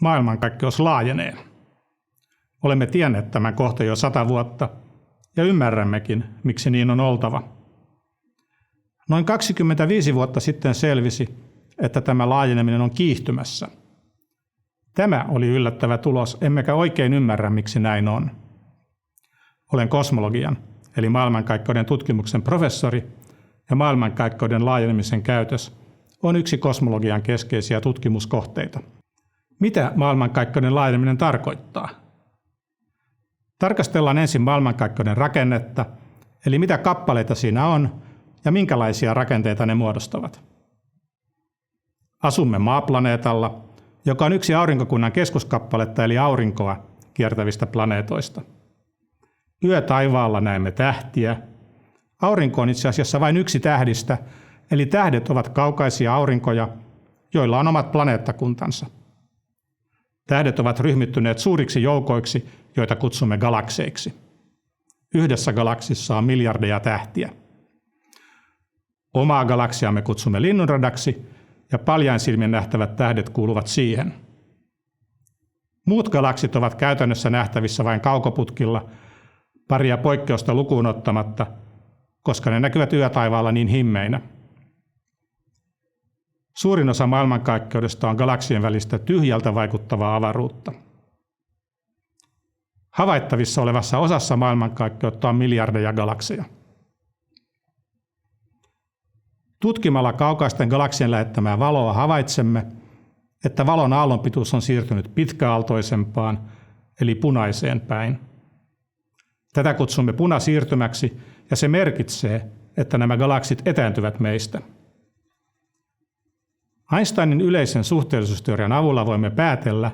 maailmankaikkeus laajenee. Olemme tienneet tämän kohta jo 100 vuotta ja ymmärrämmekin, miksi niin on oltava. Noin 25 vuotta sitten selvisi, että tämä laajeneminen on kiihtymässä. Tämä oli yllättävä tulos, emmekä oikein ymmärrä, miksi näin on. Olen kosmologian, eli maailmankaikkeuden tutkimuksen professori, ja maailmankaikkeuden laajenemisen käytös on yksi kosmologian keskeisiä tutkimuskohteita. Mitä maailmankaikkeuden laajeneminen tarkoittaa? Tarkastellaan ensin maailmankaikkeuden rakennetta, eli mitä kappaleita siinä on ja minkälaisia rakenteita ne muodostavat. Asumme maaplaneetalla, joka on yksi aurinkokunnan keskuskappaletta eli aurinkoa kiertävistä planeetoista. Yötaivaalla näemme tähtiä. Aurinko on itse asiassa vain yksi tähdistä, eli tähdet ovat kaukaisia aurinkoja, joilla on omat planeettakuntansa. Tähdet ovat ryhmittyneet suuriksi joukoiksi, joita kutsumme galakseiksi. Yhdessä galaksissa on miljardeja tähtiä. Omaa galaksiamme kutsumme linnunradaksi, ja paljain silmin nähtävät tähdet kuuluvat siihen. Muut galaksit ovat käytännössä nähtävissä vain kaukoputkilla, paria poikkeusta lukuun ottamatta, koska ne näkyvät yötaivaalla niin himmeinä. Suurin osa maailmankaikkeudesta on galaksien välistä tyhjältä vaikuttavaa avaruutta. Havaittavissa olevassa osassa maailmankaikkeutta on miljardeja galakseja. Tutkimalla kaukaisten galaksien lähettämää valoa havaitsemme, että valon aallonpituus on siirtynyt pitkäaaltoisempaan, eli punaiseen päin. Tätä kutsumme punasiirtymäksi, ja se merkitsee, että nämä galaksit etääntyvät meistä. Einsteinin yleisen suhteellisuusteorian avulla voimme päätellä,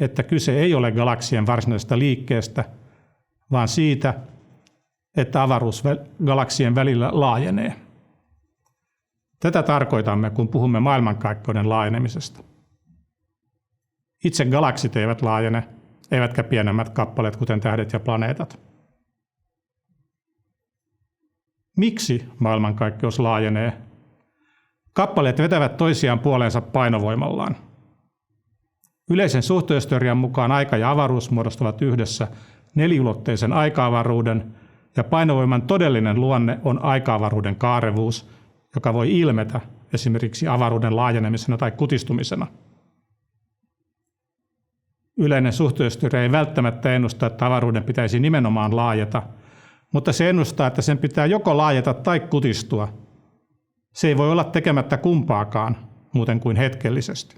että kyse ei ole galaksien varsinaisesta liikkeestä, vaan siitä, että avaruus galaksien välillä laajenee. Tätä tarkoitamme, kun puhumme maailmankaikkeuden laajenemisesta. Itse galaksit eivät laajene, eivätkä pienemmät kappaleet, kuten tähdet ja planeetat. Miksi maailmankaikkeus laajenee? Kappaleet vetävät toisiaan puoleensa painovoimallaan. Yleisen suhteellisuusteorian mukaan aika ja avaruus muodostavat yhdessä neliulotteisen aika-avaruuden, ja painovoiman todellinen luonne on aika-avaruuden kaarevuus, joka voi ilmetä esimerkiksi avaruuden laajenemisena tai kutistumisena. Yleinen suhteellisuusteoria ei välttämättä ennusta, että avaruuden pitäisi nimenomaan laajeta, mutta se ennustaa, että sen pitää joko laajeta tai kutistua. Se ei voi olla tekemättä kumpaakaan, muuten kuin hetkellisesti.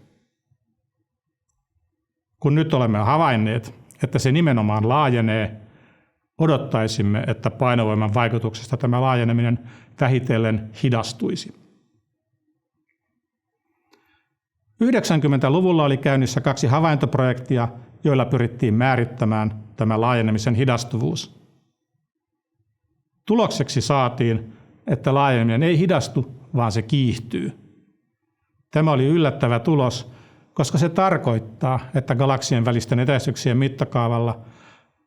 Kun nyt olemme havainneet, että se nimenomaan laajenee, odottaisimme, että painovoiman vaikutuksesta tämä laajeneminen vähitellen hidastuisi. 90-luvulla oli käynnissä 2 havaintoprojektia, joilla pyrittiin määrittämään tämä laajenemisen hidastuvuus. Tulokseksi saatiin, että laajeneminen ei hidastu, vaan se kiihtyy. Tämä oli yllättävä tulos, koska se tarkoittaa, että galaksien välisten etäisyyksien mittakaavalla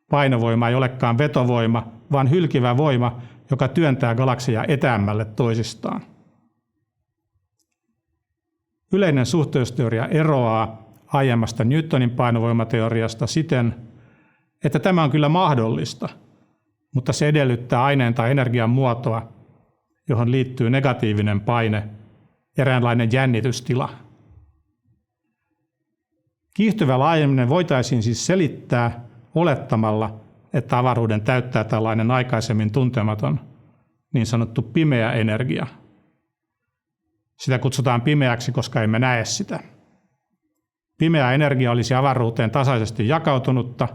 painovoima ei olekaan vetovoima, vaan hylkivä voima, joka työntää galakseja etäämmälle toisistaan. Yleinen suhteellisuusteoria eroaa aiemmasta Newtonin painovoimateoriasta siten, että tämä on kyllä mahdollista, mutta se edellyttää aineen tai energian muotoa, johon liittyy negatiivinen paine, eräänlainen jännitystila. Kiihtyvä laajeneminen voitaisiin siis selittää olettamalla, että avaruuden täyttää tällainen aikaisemmin tuntematon, niin sanottu pimeä energia. Sitä kutsutaan pimeäksi, koska emme näe sitä. Pimeä energia olisi avaruuteen tasaisesti jakautunutta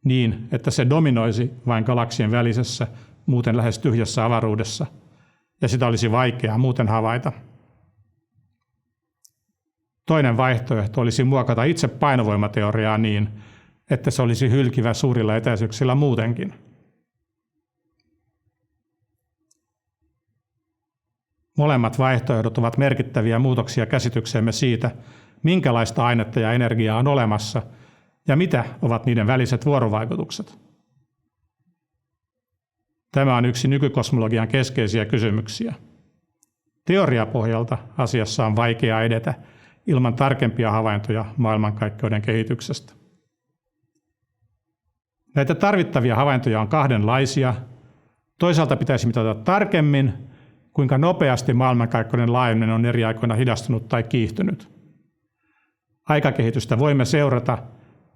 niin, että se dominoisi vain galaksien välisessä, muuten lähes tyhjässä avaruudessa, ja sitä olisi vaikeaa muuten havaita. Toinen vaihtoehto olisi muokata itse painovoimateoriaa niin, että se olisi hylkivä suurilla etäisyyksillä muutenkin. Molemmat vaihtoehdot ovat merkittäviä muutoksia käsitykseemme siitä, minkälaista ainetta ja energiaa on olemassa ja mitä ovat niiden väliset vuorovaikutukset. Tämä on yksi nykykosmologian keskeisiä kysymyksiä. Teoriapohjalta asiassa on vaikea edetä, ilman tarkempia havaintoja maailmankaikkeuden kehityksestä. Näitä tarvittavia havaintoja on kahdenlaisia. Toisaalta pitäisi mitata tarkemmin, kuinka nopeasti maailmankaikkeuden laajeneminen on eri aikoina hidastunut tai kiihtynyt. Aikakehitystä voimme seurata,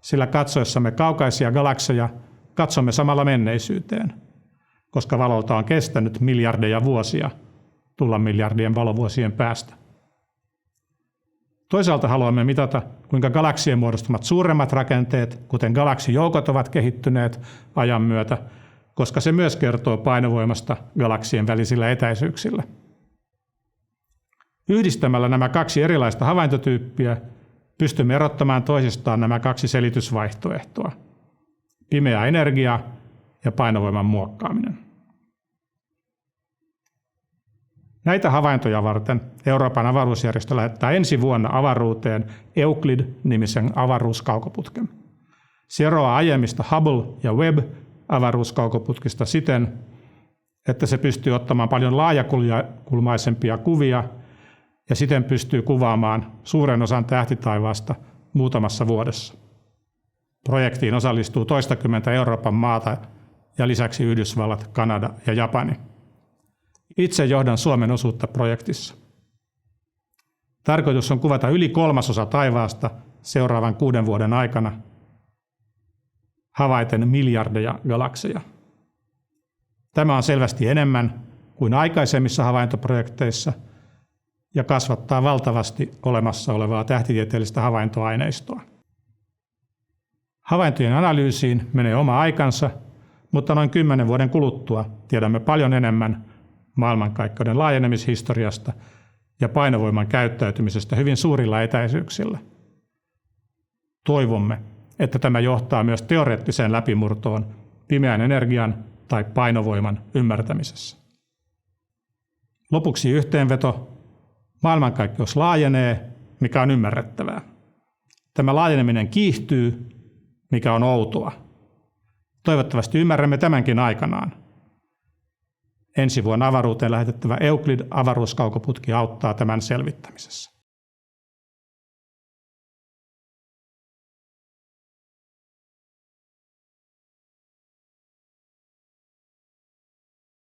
sillä katsoessamme kaukaisia galakseja katsomme samalla menneisyyteen, koska valolta on kestänyt miljardeja vuosia tulla miljardien valovuosien päästä. Toisaalta haluamme mitata, kuinka galaksien muodostamat suuremmat rakenteet, kuten galaksijoukot, ovat kehittyneet ajan myötä, koska se myös kertoo painovoimasta galaksien välisillä etäisyyksillä. Yhdistämällä nämä kaksi erilaista havaintotyyppiä pystymme erottamaan toisistaan nämä kaksi selitysvaihtoehtoa: pimeä energia ja painovoiman muokkaaminen. Näitä havaintoja varten Euroopan avaruusjärjestö lähettää ensi vuonna avaruuteen Euclid-nimisen avaruuskaukoputken. Se eroaa aiemmista Hubble- ja Webb-avaruuskaukoputkista siten, että se pystyy ottamaan paljon laajakulmaisempia kuvia ja siten pystyy kuvaamaan suuren osan tähtitaivaasta muutamassa vuodessa. Projektiin osallistuu toistakymmentä Euroopan maata ja lisäksi Yhdysvallat, Kanada ja Japani. Itse johdan Suomen osuutta projektissa. Tarkoitus on kuvata yli 1/3 taivaasta seuraavan 6 vuoden aikana, havaiten miljardeja galakseja. Tämä on selvästi enemmän kuin aikaisemmissa havaintoprojekteissa ja kasvattaa valtavasti olemassa olevaa tähtitieteellistä havaintoaineistoa. Havaintojen analyysiin menee oma aikansa, mutta noin 10 vuoden kuluttua tiedämme paljon enemmän maailmankaikkeuden laajenemishistoriasta ja painovoiman käyttäytymisestä hyvin suurilla etäisyyksillä. Toivomme, että tämä johtaa myös teoreettiseen läpimurtoon pimeän energian tai painovoiman ymmärtämisessä. Lopuksi yhteenveto. Maailmankaikkeus laajenee, mikä on ymmärrettävää. Tämä laajeneminen kiihtyy, mikä on outoa. Toivottavasti ymmärrämme tämänkin aikanaan. Ensi vuonna avaruuteen lähetettävä Euclid-avaruuskaukoputki auttaa tämän selvittämisessä.